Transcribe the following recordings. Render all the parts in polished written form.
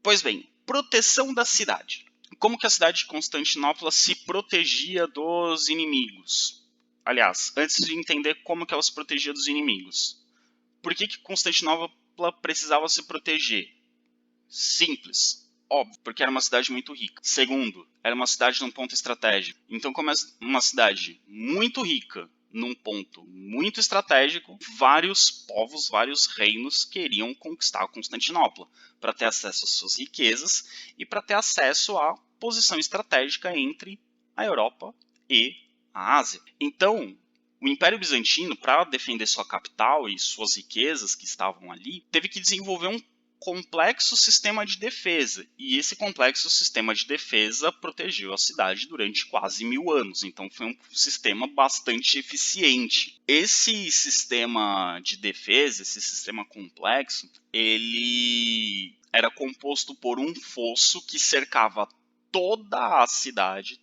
Pois bem, proteção da cidade. Como que a cidade de Constantinopla se protegia dos inimigos? Aliás, antes de entender como que ela se protegia dos inimigos, por que Constantinopla precisava se proteger? Simples, óbvio, porque era uma cidade muito rica. Segundo, era uma cidade num ponto estratégico. Então, como é uma cidade muito rica, num ponto muito estratégico, vários povos, vários reinos queriam conquistar Constantinopla para ter acesso às suas riquezas e para ter acesso à posição estratégica entre a Europa e a Ásia. Então, o Império Bizantino, para defender sua capital e suas riquezas que estavam ali, teve que desenvolver um complexo sistema de defesa, e esse complexo sistema de defesa protegeu a cidade durante quase 1000 anos, então foi um sistema bastante eficiente. Esse sistema de defesa, esse sistema complexo, ele era composto por um fosso que cercava toda a cidade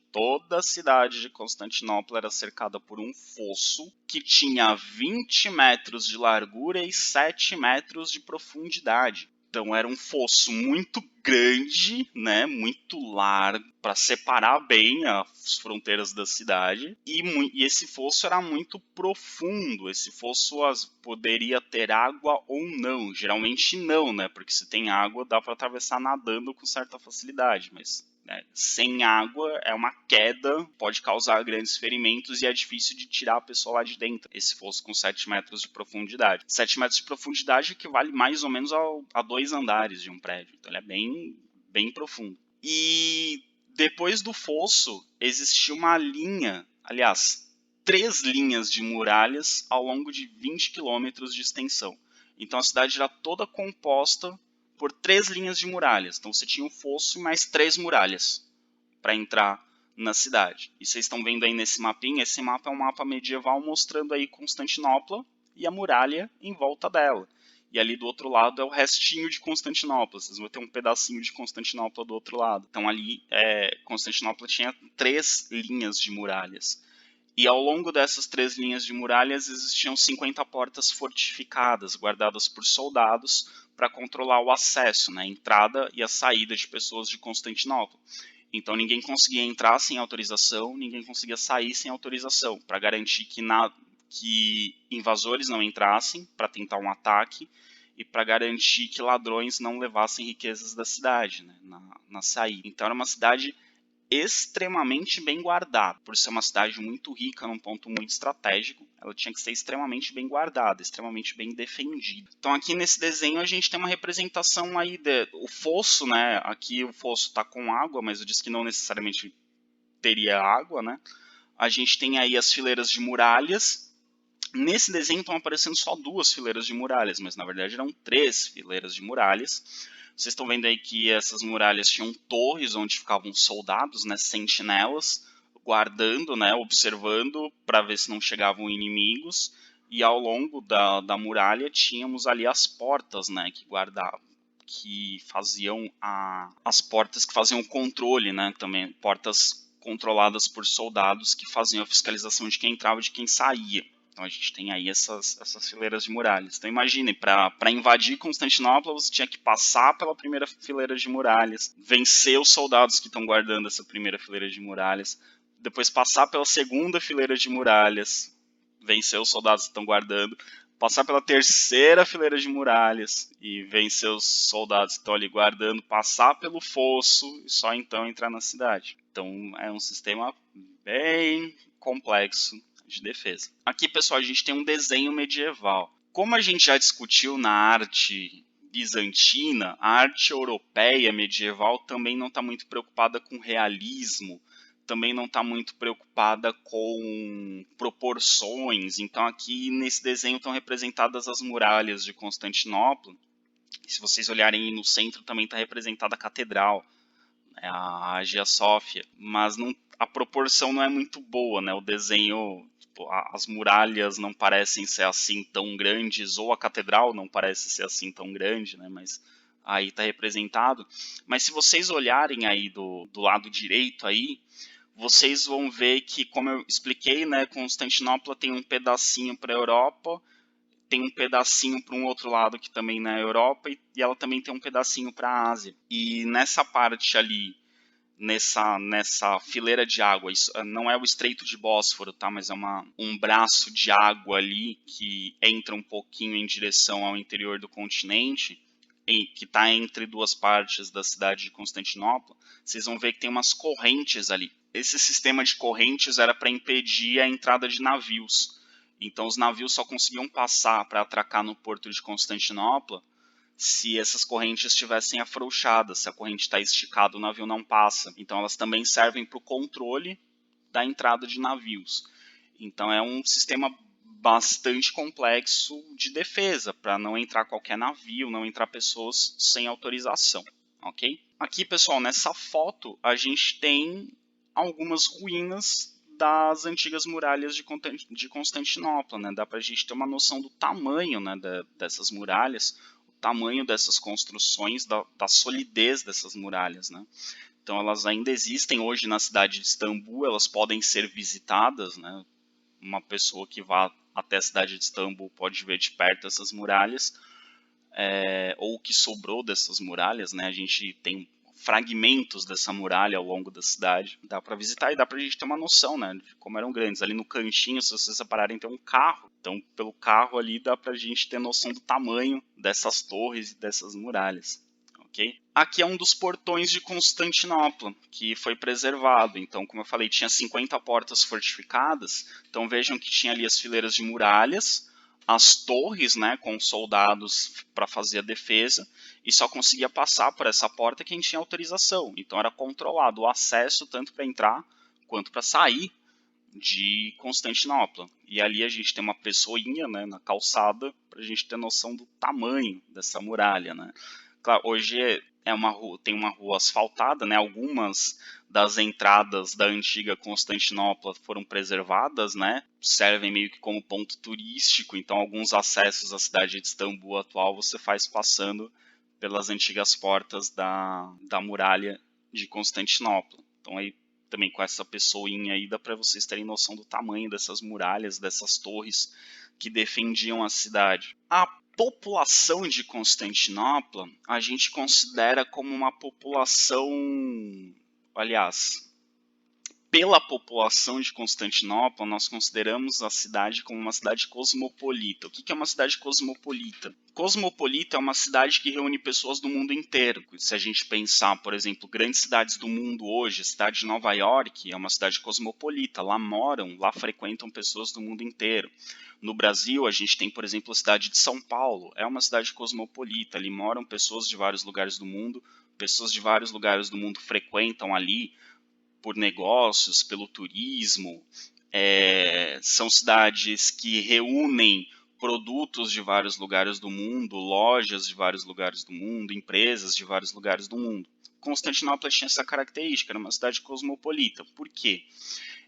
de Constantinopla era cercada por um fosso que tinha 20 metros de largura e 7 metros de profundidade. Então era um fosso muito grande, né, muito largo, para separar bem as fronteiras da cidade. E esse fosso era muito profundo. Esse fosso poderia ter água ou não. Geralmente não, né, porque se tem água dá para atravessar nadando com certa facilidade, mas sem água é uma queda, pode causar grandes ferimentos e é difícil de tirar a pessoa lá de dentro. Esse fosso com 7 metros de profundidade. 7 metros de profundidade equivale mais ou menos a 2 andares de um prédio. Então ele é bem profundo. E depois do fosso existia uma linha, aliás, 3 linhas de muralhas ao longo de 20 quilômetros de extensão. Então a cidade era toda composta por 3 linhas de muralhas. Então você tinha um fosso e mais 3 muralhas para entrar na cidade. E vocês estão vendo aí nesse mapinha, esse mapa é um mapa medieval mostrando aí Constantinopla e a muralha em volta dela. E ali do outro lado é o restinho de Constantinopla. Vocês vão ter um pedacinho de Constantinopla do outro lado. Então ali Constantinopla tinha 3 linhas de muralhas. E ao longo dessas 3 linhas de muralhas existiam 50 portas fortificadas, guardadas por soldados, para controlar o acesso, né, a entrada e a saída de pessoas de Constantinopla. Então ninguém conseguia entrar sem autorização, ninguém conseguia sair sem autorização, para garantir que invasores não entrassem para tentar um ataque e para garantir que ladrões não levassem riquezas da cidade, né, na saída. Então era uma cidade extremamente bem guardada. Por ser uma cidade muito rica, num ponto muito estratégico, ela tinha que ser extremamente bem guardada, extremamente bem defendida. Então aqui nesse desenho a gente tem uma representação aí o fosso, né? Aqui o fosso está com água, mas eu disse que não necessariamente teria água, né? A gente tem aí as fileiras de muralhas. Nesse desenho estão aparecendo só 2 fileiras de muralhas, mas na verdade eram 3 fileiras de muralhas. Vocês estão vendo aí que essas muralhas tinham torres onde ficavam soldados, né, sentinelas, guardando, né, observando para ver se não chegavam inimigos. E ao longo da muralha tínhamos ali as portas, né, que guardavam, que faziam as portas que faziam o controle, né, também portas controladas por soldados que faziam a fiscalização de quem entrava e de quem saía. Então a gente tem aí essas fileiras de muralhas. Então imagine, para invadir Constantinopla você tinha que passar pela primeira fileira de muralhas, vencer os soldados que estão guardando essa primeira fileira de muralhas, depois passar pela segunda fileira de muralhas, vencer os soldados que estão guardando, passar pela terceira fileira de muralhas e vencer os soldados que estão ali guardando, passar pelo fosso e só então entrar na cidade. Então é um sistema bem complexo de defesa. Aqui, pessoal, a gente tem um desenho medieval. Como a gente já discutiu na arte bizantina, a arte europeia medieval também não está muito preocupada com realismo, também não está muito preocupada com proporções. Então aqui nesse desenho estão representadas as muralhas de Constantinopla. E se vocês olharem no centro também está representada a catedral, né, a Hagia Sophia, mas a proporção não é muito boa, né? O desenho, as muralhas não parecem ser assim tão grandes, ou a catedral não parece ser assim tão grande, né? Mas aí está representado. Mas se vocês olharem aí do lado direito aí, vocês vão ver que, como eu expliquei, né, Constantinopla tem um pedacinho para a Europa, tem um pedacinho para um outro lado que também na Europa, e ela também tem um pedacinho para a Ásia. E nessa parte ali, nessa fileira de água, isso não é o Estreito de Bósforo, tá? Mas é um braço de água ali que entra um pouquinho em direção ao interior do continente, que está entre duas partes da cidade de Constantinopla. Vocês vão ver que tem umas correntes ali. Esse sistema de correntes era para impedir a entrada de navios. Então os navios só conseguiam passar para atracar no porto de Constantinopla se essas correntes estivessem afrouxadas. Se a corrente está esticada, o navio não passa. Então elas também servem para o controle da entrada de navios. Então é um sistema bastante complexo de defesa, para não entrar qualquer navio, não entrar pessoas sem autorização, ok? Aqui, pessoal, nessa foto a gente tem algumas ruínas das antigas muralhas de Constantinopla, né? Dá para a gente ter uma noção do tamanho, né, dessas muralhas, o tamanho dessas construções, da solidez dessas muralhas, né? Então elas ainda existem hoje na cidade de Istambul, elas podem ser visitadas, né? Uma pessoa que vá até a cidade de Istambul pode ver de perto essas muralhas, ou o que sobrou dessas muralhas, né? A gente tem fragmentos dessa muralha ao longo da cidade, dá para visitar e dá para a gente ter uma noção, né, de como eram grandes. Ali no cantinho, se vocês separarem, tem um carro, então pelo carro ali dá para a gente ter noção do tamanho dessas torres e dessas muralhas. Okay? Aqui é um dos portões de Constantinopla, que foi preservado. Então, como eu falei, tinha 50 portas fortificadas. Então vejam que tinha ali as fileiras de muralhas, as torres, né, com soldados para fazer a defesa, e só conseguia passar por essa porta quem tinha autorização. Então era controlado o acesso tanto para entrar quanto para sair de Constantinopla. E ali a gente tem uma pessoinha, né, na calçada, para a gente ter noção do tamanho dessa muralha, né. Claro, hoje tem uma rua asfaltada, né? Algumas das entradas da antiga Constantinopla foram preservadas, né? Servem meio que como ponto turístico, então alguns acessos à cidade de Istambul atual você faz passando pelas antigas portas da muralha de Constantinopla. Então aí também com essa pessoinha aí dá para vocês terem noção do tamanho dessas muralhas, dessas torres que defendiam a cidade. A população de Constantinopla a gente considera como uma população, aliás, pela população de Constantinopla, nós consideramos a cidade como uma cidade cosmopolita. O que é uma cidade cosmopolita? Cosmopolita é uma cidade que reúne pessoas do mundo inteiro. Se a gente pensar, por exemplo, grandes cidades do mundo hoje, a cidade de Nova York é uma cidade cosmopolita. Lá frequentam pessoas do mundo inteiro. No Brasil, a gente tem, por exemplo, a cidade de São Paulo. É uma cidade cosmopolita. Ali moram pessoas de vários lugares do mundo. Pessoas de vários lugares do mundo frequentam ali por negócios, pelo turismo. São cidades que reúnem produtos de vários lugares do mundo, lojas de vários lugares do mundo, empresas de vários lugares do mundo. Constantinopla tinha essa característica, era uma cidade cosmopolita. Por quê?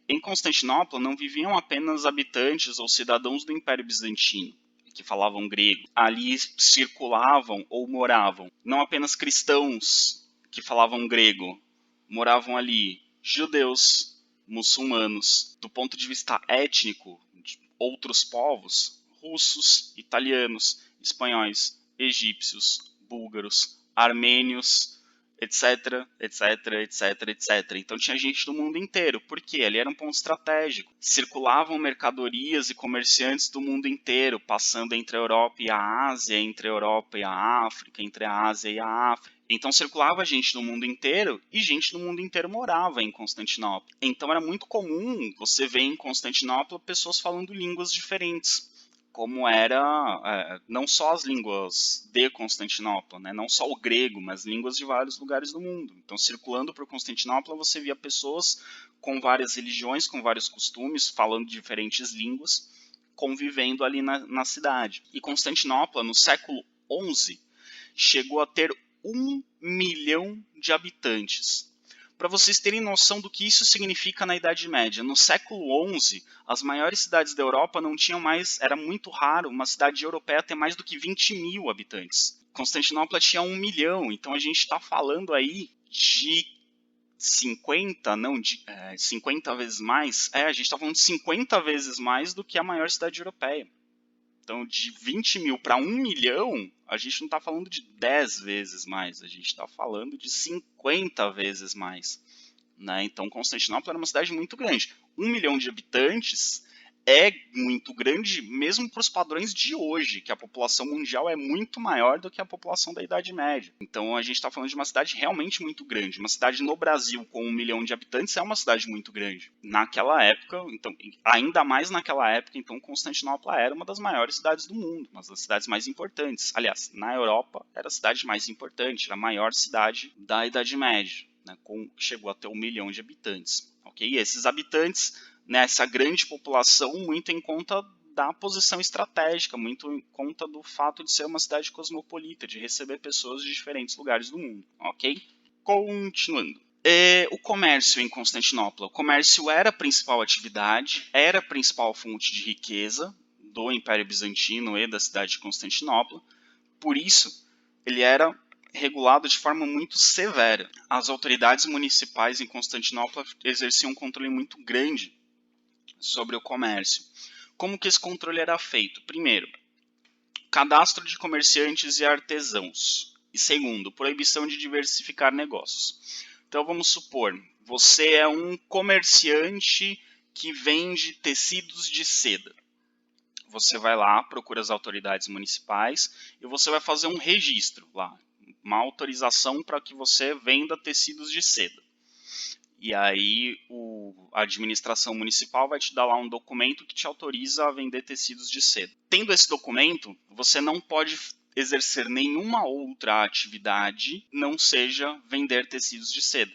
Em Constantinopla não viviam apenas habitantes ou cidadãos do Império Bizantino, que falavam grego. Ali circulavam ou moravam não apenas cristãos que falavam grego, moravam ali judeus, muçulmanos. Do ponto de vista étnico, de outros povos, russos, italianos, espanhóis, egípcios, búlgaros, armênios, etc, etc, etc, etc. Então tinha gente do mundo inteiro. Por quê? Ali era um ponto estratégico. Circulavam mercadorias e comerciantes do mundo inteiro, passando entre a Europa e a Ásia, entre a Europa e a África, entre a Ásia e a África. Então circulava gente do mundo inteiro e gente do mundo inteiro morava em Constantinopla. Então era muito comum você ver em Constantinopla pessoas falando línguas diferentes, como era não só as línguas de Constantinopla, né, não só o grego, mas línguas de vários lugares do mundo. Então, circulando por Constantinopla, você via pessoas com várias religiões, com vários costumes, falando diferentes línguas, convivendo ali na cidade. E Constantinopla, no século XI, chegou a ter 1 milhão de habitantes. Para vocês terem noção do que isso significa na Idade Média, no século XI, as maiores cidades da Europa não tinham mais, era muito raro uma cidade europeia ter mais do que 20 mil habitantes. Constantinopla tinha 1 milhão, então a gente está falando aí de 50 vezes mais, a gente está falando de 50 vezes mais do que a maior cidade europeia. Então, de 20 mil para 1 milhão, a gente não está falando de 10 vezes mais, a gente está falando de 50 vezes mais. Né? Então, Constantinopla era uma cidade muito grande. 1 milhão de habitantes é muito grande, mesmo para os padrões de hoje, que a população mundial é muito maior do que a população da Idade Média. Então, a gente está falando de uma cidade realmente muito grande. Uma cidade no Brasil com 1 milhão de habitantes é uma cidade muito grande. Naquela época, então, ainda mais naquela época, então, Constantinopla era uma das maiores cidades do mundo, uma das cidades mais importantes. Aliás, na Europa, era a cidade mais importante, era a maior cidade da Idade Média. Né, chegou a ter 1 milhão de habitantes. Okay? E esses habitantes, né, essa grande população, muito em conta da posição estratégica, muito em conta do fato de ser uma cidade cosmopolita, de receber pessoas de diferentes lugares do mundo. Okay? Continuando. O comércio em Constantinopla. O comércio era a principal atividade, era a principal fonte de riqueza do Império Bizantino e da cidade de Constantinopla. Por isso, ele era regulado de forma muito severa. As autoridades municipais em Constantinopla exerciam um controle muito grande sobre o comércio. Como que esse controle era feito? Primeiro, cadastro de comerciantes e artesãos. E segundo, proibição de diversificar negócios. Então vamos supor, você é um comerciante que vende tecidos de seda. Você vai lá, procura as autoridades municipais e você vai fazer um registro lá, uma autorização para que você venda tecidos de seda. E aí a administração municipal vai te dar lá um documento que te autoriza a vender tecidos de seda. Tendo esse documento, você não pode exercer nenhuma outra atividade não seja vender tecidos de seda.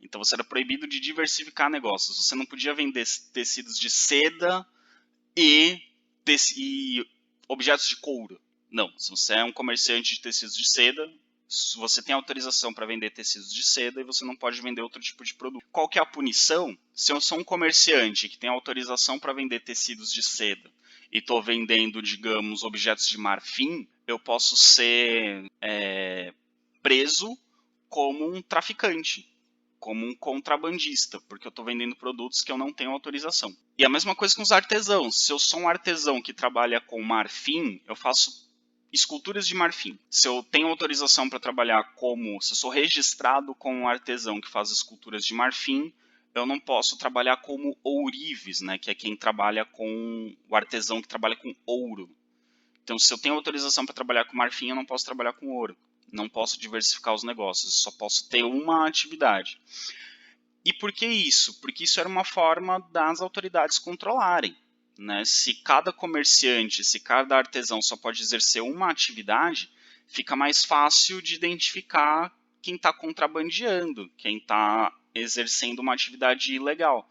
Então você era proibido de diversificar negócios. Você não podia vender tecidos de seda e objetos de couro. Não, se você é um comerciante de tecidos de seda, você tem autorização para vender tecidos de seda e você não pode vender outro tipo de produto. Qual que é a punição? Se eu sou um comerciante que tem autorização para vender tecidos de seda e estou vendendo, digamos, objetos de marfim, eu posso ser preso como um traficante, como um contrabandista, porque eu estou vendendo produtos que eu não tenho autorização. E a mesma coisa com os artesãos. Se eu sou um artesão que trabalha com marfim, eu faço esculturas de marfim. Se eu tenho autorização para trabalhar se eu sou registrado como um artesão que faz esculturas de marfim, eu não posso trabalhar como ourives, né, que é quem trabalha com o artesão que trabalha com ouro. Então, se eu tenho autorização para trabalhar com marfim, eu não posso trabalhar com ouro. Não posso diversificar os negócios, só posso ter uma atividade. E por que isso? Porque isso era uma forma das autoridades controlarem. Né? Se cada comerciante, se cada artesão só pode exercer uma atividade, fica mais fácil de identificar quem está contrabandeando, quem está exercendo uma atividade ilegal.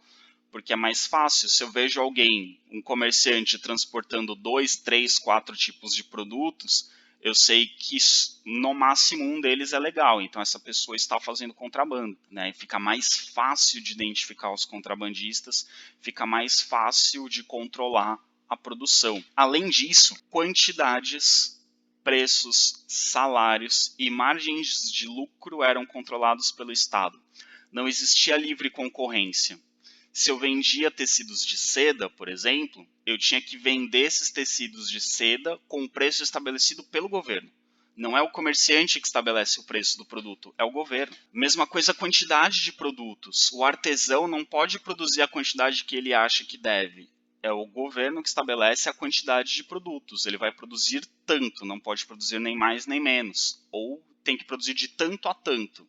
Porque é mais fácil, se eu vejo alguém, um comerciante, transportando 2, 3, 4 tipos de produtos, eu sei que no máximo um deles é legal, então essa pessoa está fazendo contrabando. Né? Fica mais fácil de identificar os contrabandistas, fica mais fácil de controlar a produção. Além disso, quantidades, preços, salários e margens de lucro eram controlados pelo Estado. Não existia livre concorrência. Se eu vendia tecidos de seda, por exemplo, eu tinha que vender esses tecidos de seda com um preço estabelecido pelo governo. Não é o comerciante que estabelece o preço do produto, é o governo. Mesma coisa a quantidade de produtos. O artesão não pode produzir a quantidade que ele acha que deve. É o governo que estabelece a quantidade de produtos. Ele vai produzir tanto, não pode produzir nem mais nem menos. Ou tem que produzir de tanto a tanto.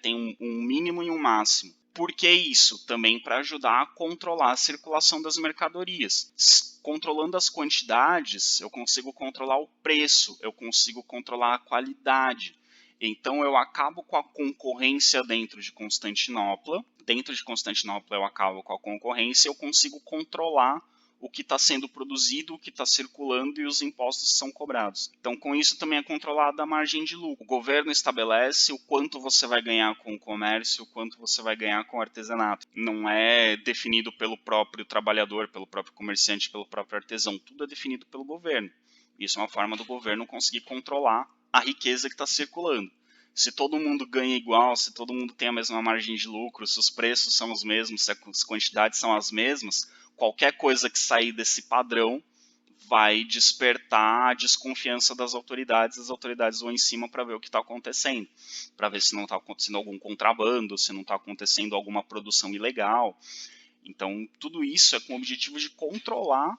Tem um mínimo e um máximo. Por que isso? Também para ajudar a controlar a circulação das mercadorias. Controlando as quantidades, eu consigo controlar o preço, eu consigo controlar a qualidade. Então eu acabo com a concorrência dentro de Constantinopla. Dentro de Constantinopla eu acabo com a concorrência, eu consigo controlar o que está sendo produzido, o que está circulando e os impostos que são cobrados. Então, com isso também é controlada a margem de lucro. O governo estabelece o quanto você vai ganhar com o comércio, o quanto você vai ganhar com o artesanato. Não é definido pelo próprio trabalhador, pelo próprio comerciante, pelo próprio artesão. Tudo é definido pelo governo. Isso é uma forma do governo conseguir controlar a riqueza que está circulando. Se todo mundo ganha igual, se todo mundo tem a mesma margem de lucro, se os preços são os mesmos, se as quantidades são as mesmas, qualquer coisa que sair desse padrão vai despertar a desconfiança das autoridades. As autoridades vão em cima para ver o que está acontecendo, para ver se não está acontecendo algum contrabando, se não está acontecendo alguma produção ilegal. Então, tudo isso é com o objetivo de controlar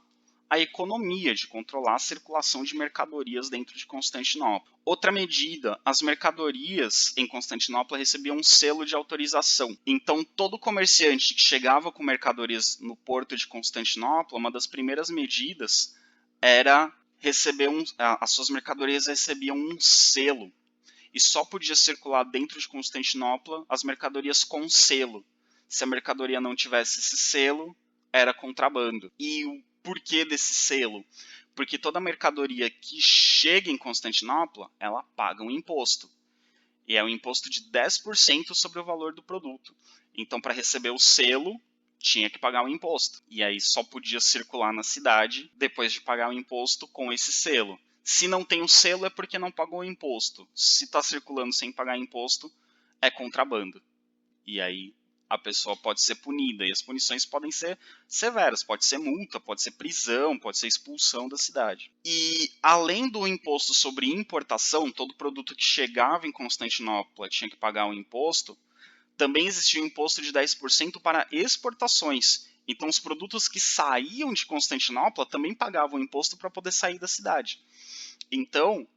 a economia, de controlar a circulação de mercadorias dentro de Constantinopla. Outra medida, as mercadorias em Constantinopla recebiam um selo de autorização. Então, todo comerciante que chegava com mercadorias no porto de Constantinopla, uma das primeiras medidas era receber as suas mercadorias recebiam um selo. E só podia circular dentro de Constantinopla as mercadorias com selo. Se a mercadoria não tivesse esse selo, era contrabando. E o porquê desse selo? Porque toda mercadoria que chega em Constantinopla, ela paga um imposto. E é um imposto de 10% sobre o valor do produto. Então, para receber o selo, tinha que pagar o imposto. E aí só podia circular na cidade depois de pagar o imposto com esse selo. Se não tem o selo é porque não pagou o imposto. Se está circulando sem pagar imposto, é contrabando. E aí a pessoa pode ser punida. E as punições podem ser severas. Pode ser multa, pode ser prisão, pode ser expulsão da cidade. E além do imposto sobre importação, todo produto que chegava em Constantinopla tinha que pagar um imposto, também existia um imposto de 10% para exportações. Então os produtos que saíam de Constantinopla também pagavam imposto para poder sair da cidade. Então,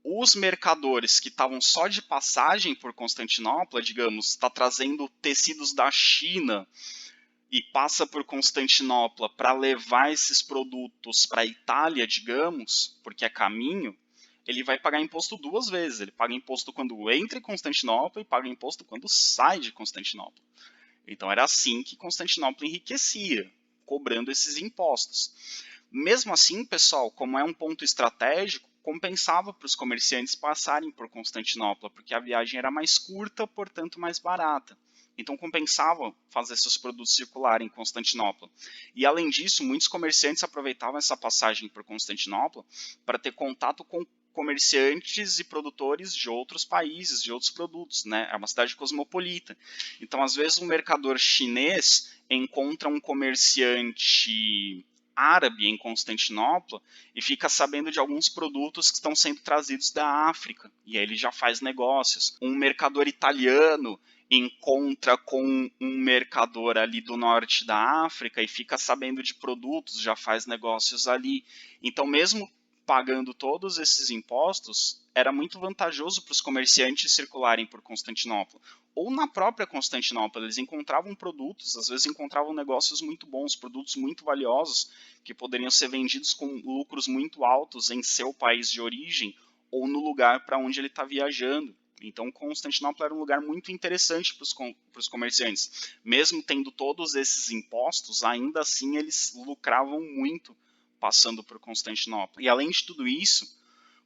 os mercadores que estavam só de passagem por Constantinopla, digamos, está trazendo tecidos da China e passa por Constantinopla para levar esses produtos para a Itália, digamos, porque é caminho, ele vai pagar imposto duas vezes. Ele paga imposto quando entra em Constantinopla e paga imposto quando sai de Constantinopla. Então era assim que Constantinopla enriquecia, cobrando esses impostos. Mesmo assim, pessoal, como é um ponto estratégico, compensava para os comerciantes passarem por Constantinopla, porque a viagem era mais curta, portanto mais barata. Então compensava fazer seus produtos circularem em Constantinopla. E além disso, muitos comerciantes aproveitavam essa passagem por Constantinopla para ter contato com comerciantes e produtores de outros países, de outros produtos, né? É uma cidade cosmopolita. Então, às vezes, um mercador chinês encontra um comerciante árabe em Constantinopla e fica sabendo de alguns produtos que estão sendo trazidos da África, e aí ele já faz negócios. Um mercador italiano encontra com um mercador ali do norte da África e fica sabendo de produtos, já faz negócios ali. Então, mesmo pagando todos esses impostos, era muito vantajoso para os comerciantes circularem por Constantinopla. Ou na própria Constantinopla, eles encontravam produtos, às vezes encontravam negócios muito bons, produtos muito valiosos, que poderiam ser vendidos com lucros muito altos em seu país de origem ou no lugar para onde ele está viajando. Então, Constantinopla era um lugar muito interessante para os comerciantes. Mesmo tendo todos esses impostos, ainda assim eles lucravam muito passando por Constantinopla. E além de tudo isso,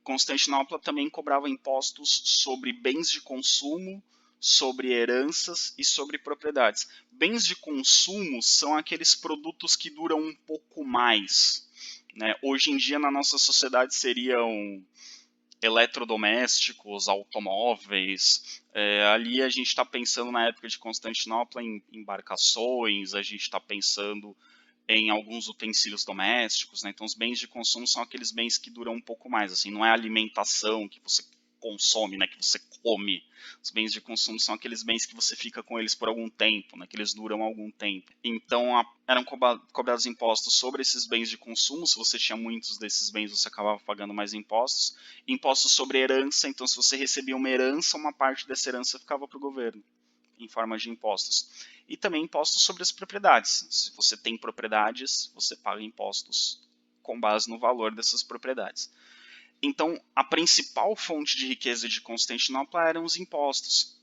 Constantinopla também cobrava impostos sobre bens de consumo, sobre heranças e sobre propriedades. Bens de consumo são aqueles produtos que duram um pouco mais, né? Hoje em dia, na nossa sociedade, seriam eletrodomésticos, automóveis. Ali a gente está pensando, na época de Constantinopla, em embarcações, a gente está pensando em alguns utensílios domésticos, né? Então os bens de consumo são aqueles bens que duram um pouco mais, assim, não é alimentação que você consome, né, que você come. Os bens de consumo são aqueles bens que você fica com eles por algum tempo, né, que eles duram algum tempo. Então eram cobrados impostos sobre esses bens de consumo. Se você tinha muitos desses bens, você acabava pagando mais impostos. Impostos sobre herança, então se você recebia uma herança, uma parte dessa herança ficava para o governo, em forma de impostos. E também impostos sobre as propriedades. Se você tem propriedades, você paga impostos com base no valor dessas propriedades. Então, a principal fonte de riqueza de Constantinopla eram os impostos.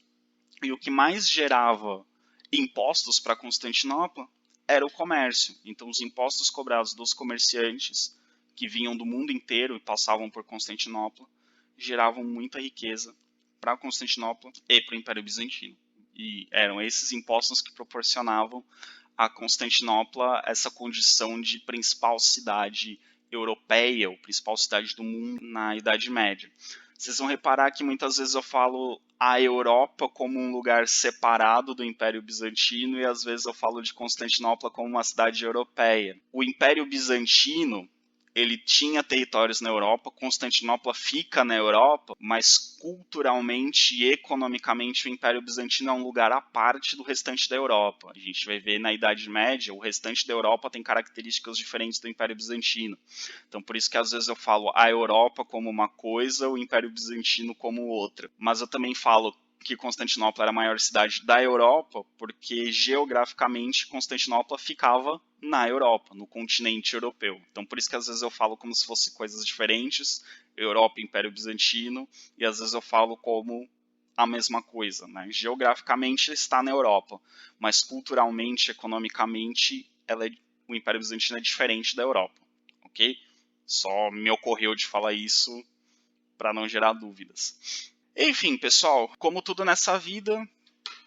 E o que mais gerava impostos para Constantinopla era o comércio. Então, os impostos cobrados dos comerciantes que vinham do mundo inteiro e passavam por Constantinopla geravam muita riqueza para Constantinopla e para o Império Bizantino. E eram esses impostos que proporcionavam a Constantinopla essa condição de principal cidade europeia, ou principal cidade do mundo na Idade Média. Vocês vão reparar que muitas vezes eu falo a Europa como um lugar separado do Império Bizantino e às vezes eu falo de Constantinopla como uma cidade europeia. O Império Bizantino ele tinha territórios na Europa, Constantinopla fica na Europa, mas culturalmente e economicamente o Império Bizantino é um lugar à parte do restante da Europa. A gente vai ver na Idade Média, o restante da Europa tem características diferentes do Império Bizantino. Então por isso que às vezes eu falo a Europa como uma coisa, o Império Bizantino como outra. Mas eu também falo que Constantinopla era a maior cidade da Europa, porque geograficamente Constantinopla ficava na Europa, no continente europeu. Então por isso que às vezes eu falo como se fossem coisas diferentes, Europa e Império Bizantino, e às vezes eu falo como a mesma coisa, né? Geograficamente está na Europa, mas culturalmente, economicamente, o Império Bizantino é diferente da Europa, ok? Só me ocorreu de falar isso para não gerar dúvidas. Enfim, pessoal, como tudo nessa vida,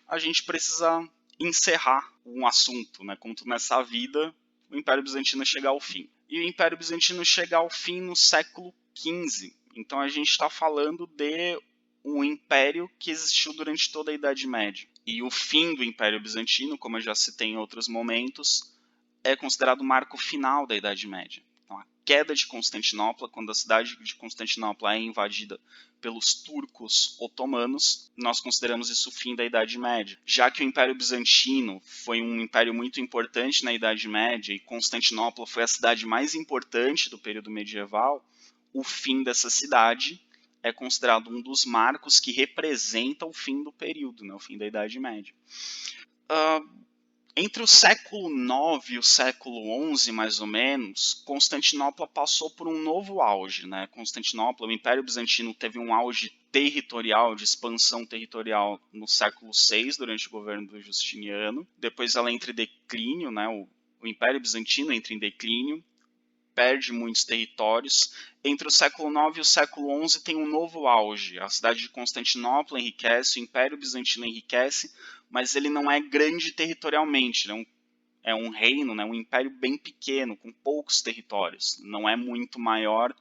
a gente precisa encerrar um assunto, né? Como tudo nessa vida, o Império Bizantino chega ao fim. E o Império Bizantino chega ao fim no século XV. Então a gente está falando de um império que existiu durante toda a Idade Média. E o fim do Império Bizantino, como eu já citei em outros momentos, é considerado o marco final da Idade Média. Então, a queda de Constantinopla, quando a cidade de Constantinopla é invadida pelos turcos otomanos, nós consideramos isso o fim da Idade Média. Já que o Império Bizantino foi um império muito importante na Idade Média e Constantinopla foi a cidade mais importante do período medieval, o fim dessa cidade é considerado um dos marcos que representa o fim do período, né, o fim da Idade Média. Entre o século IX e o século XI, mais ou menos, Constantinopla passou por um novo auge, né? Constantinopla, o Império Bizantino teve um auge territorial, de expansão territorial no século VI, durante o governo do Justiniano. Depois ela entra em declínio, né? O Império Bizantino entra em declínio, perde muitos territórios. Entre o século IX e o século XI tem um novo auge. A cidade de Constantinopla enriquece, o Império Bizantino enriquece, mas ele não é grande territorialmente. É um reino, né, um império bem pequeno, com poucos territórios. Não é muito maior,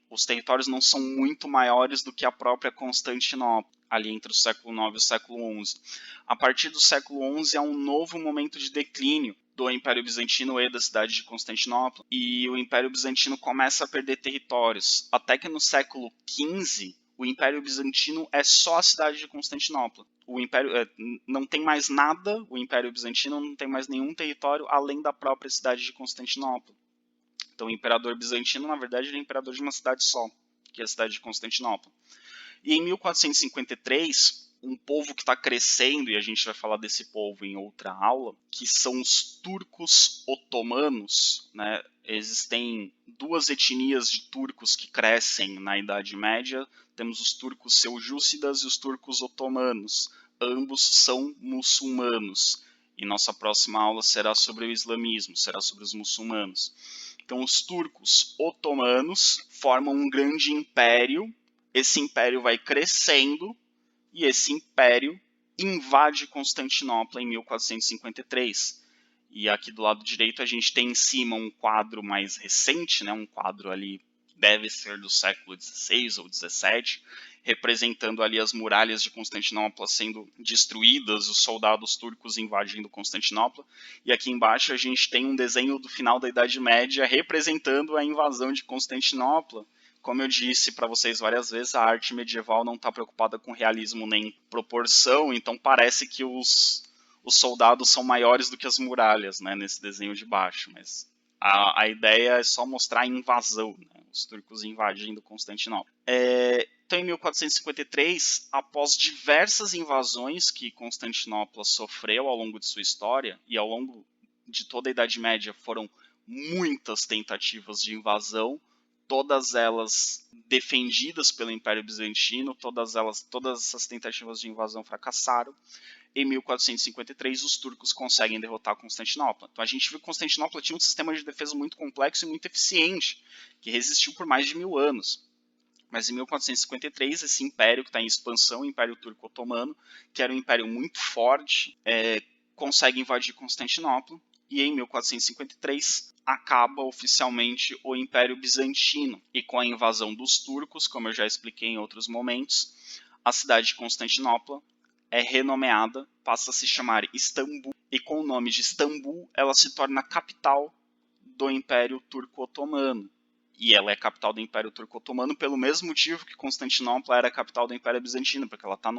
os territórios não são muito maiores do que a própria Constantinopla, ali entre o século IX e o século XI. A partir do século XI há um novo momento de declínio do Império Bizantino e da cidade de Constantinopla, e o Império Bizantino começa a perder territórios, até que no século XV o Império Bizantino é só a cidade de Constantinopla. O Império não tem mais nada, o Império Bizantino não tem mais nenhum território além da própria cidade de Constantinopla. Então o Imperador Bizantino, na verdade, ele é imperador de uma cidade só, que é a cidade de Constantinopla. E em 1453, um povo que está crescendo, e a gente vai falar desse povo em outra aula, que são os turcos otomanos, né? Existem duas etnias de turcos que crescem na Idade Média. Temos os turcos seljúcidas e os turcos otomanos. Ambos são muçulmanos. E nossa próxima aula será sobre o islamismo, será sobre os muçulmanos. Então, os turcos otomanos formam um grande império. Esse império vai crescendo e esse império invade Constantinopla em 1453. E aqui do lado direito a gente tem em cima um quadro mais recente, né, um quadro ali deve ser do século XVI ou XVII, representando ali as muralhas de Constantinopla sendo destruídas, os soldados turcos invadindo Constantinopla. E aqui embaixo a gente tem um desenho do final da Idade Média representando a invasão de Constantinopla. Como eu disse para vocês várias vezes, a arte medieval não está preocupada com realismo nem proporção, então parece que os soldados são maiores do que as muralhas, né, nesse desenho de baixo. Mas a ideia é só mostrar a invasão, né, os turcos invadindo Constantinopla. Então, em 1453, após diversas invasões que Constantinopla sofreu ao longo de sua história, e ao longo de toda a Idade Média foram muitas tentativas de invasão, todas elas defendidas pelo Império Bizantino, todas essas tentativas de invasão fracassaram. Em 1453, os turcos conseguem derrotar Constantinopla. Então a gente viu que Constantinopla tinha um sistema de defesa muito complexo e muito eficiente, que resistiu por mais de 1000 anos. Mas em 1453, esse império que está em expansão, o Império Turco Otomano, que era um império muito forte, consegue invadir Constantinopla. E em 1453 acaba oficialmente o Império Bizantino. E com a invasão dos turcos, como eu já expliquei em outros momentos, a cidade de Constantinopla é renomeada, passa a se chamar Istambul. E com o nome de Istambul, ela se torna a capital do Império Turco Otomano. E ela é capital do Império Turco-Otomano pelo mesmo motivo que Constantinopla era capital do Império Bizantino, porque ela está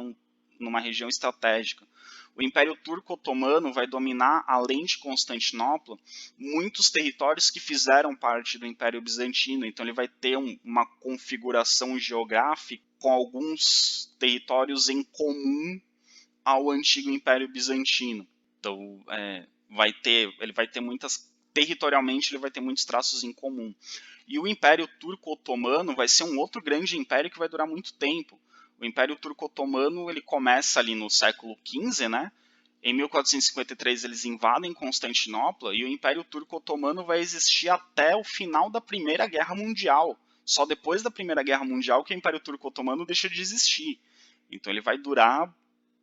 numa região estratégica. O Império Turco-Otomano vai dominar, além de Constantinopla, muitos territórios que fizeram parte do Império Bizantino. Então ele vai ter uma configuração geográfica com alguns territórios em comum ao antigo Império Bizantino. Então ele vai ter territorialmente ele vai ter muitos traços em comum. E o Império Turco-Otomano vai ser um outro grande império que vai durar muito tempo. O Império Turco-Otomano ele começa ali no século XV, né? Em 1453 eles invadem Constantinopla e o Império Turco-Otomano vai existir até o final da Primeira Guerra Mundial. Só depois da Primeira Guerra Mundial que o Império Turco-Otomano deixa de existir. Então ele vai durar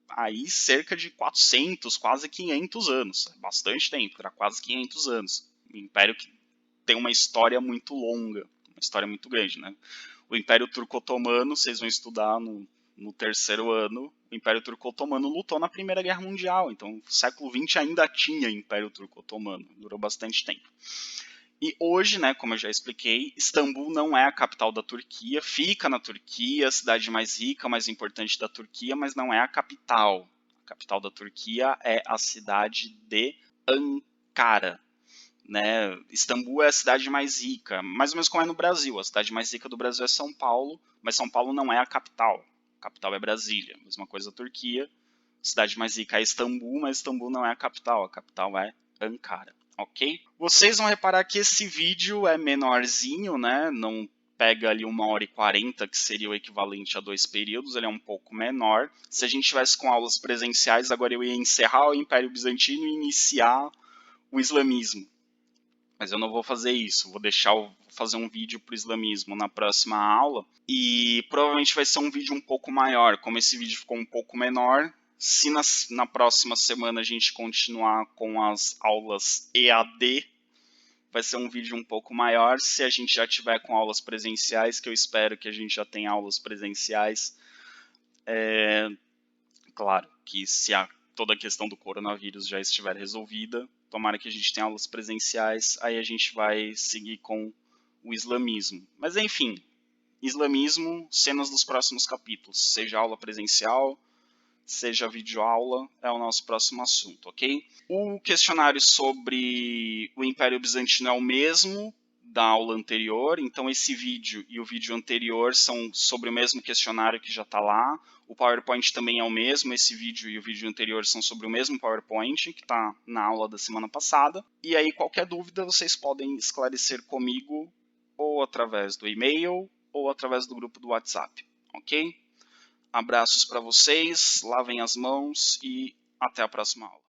aí cerca de 400, quase 500 anos. Bastante tempo, era quase 500 anos. Um império que tem uma história muito longa, uma história muito grande, né? O Império Turco-Otomano, vocês vão estudar no terceiro ano, o Império Turco-Otomano lutou na Primeira Guerra Mundial, então o século XX ainda tinha Império Turco-Otomano, durou bastante tempo. E hoje, né, como eu já expliquei, Istambul não é a capital da Turquia, fica na Turquia, a cidade mais rica, mais importante da Turquia, mas não é a capital. A capital da Turquia é a cidade de Ankara. Né? Istambul é a cidade mais rica, mais ou menos como é no Brasil. A cidade mais rica do Brasil é São Paulo, mas São Paulo não é a capital. A capital é Brasília. Mesma coisa a Turquia. A cidade mais rica é Istambul, mas Istambul não é a capital é Ankara. Ok? Vocês vão reparar que esse vídeo é menorzinho, né? Não pega ali 1h40, que seria o equivalente a 2 períodos, ele é um pouco menor. Se a gente tivesse com aulas presenciais, agora eu ia encerrar o Império Bizantino e iniciar o islamismo. Mas eu não vou fazer isso, vou fazer um vídeo para o islamismo na próxima aula, e provavelmente vai ser um vídeo um pouco maior. Como esse vídeo ficou um pouco menor, se na próxima semana a gente continuar com as aulas EAD, vai ser um vídeo um pouco maior. Se a gente já tiver com aulas presenciais, que eu espero que a gente já tenha aulas presenciais, claro que se toda a questão do coronavírus já estiver resolvida, tomara que a gente tenha aulas presenciais, aí a gente vai seguir com o islamismo. Mas enfim, islamismo, cenas dos próximos capítulos, seja aula presencial, seja videoaula, é o nosso próximo assunto, ok? O questionário sobre o Império Bizantino é o mesmo da aula anterior, então esse vídeo e o vídeo anterior são sobre o mesmo questionário que já está lá. O PowerPoint também é o mesmo, esse vídeo e o vídeo anterior são sobre o mesmo PowerPoint que está na aula da semana passada. E aí qualquer dúvida vocês podem esclarecer comigo ou através do e-mail ou através do grupo do WhatsApp, ok? Abraços para vocês, lavem as mãos e até a próxima aula.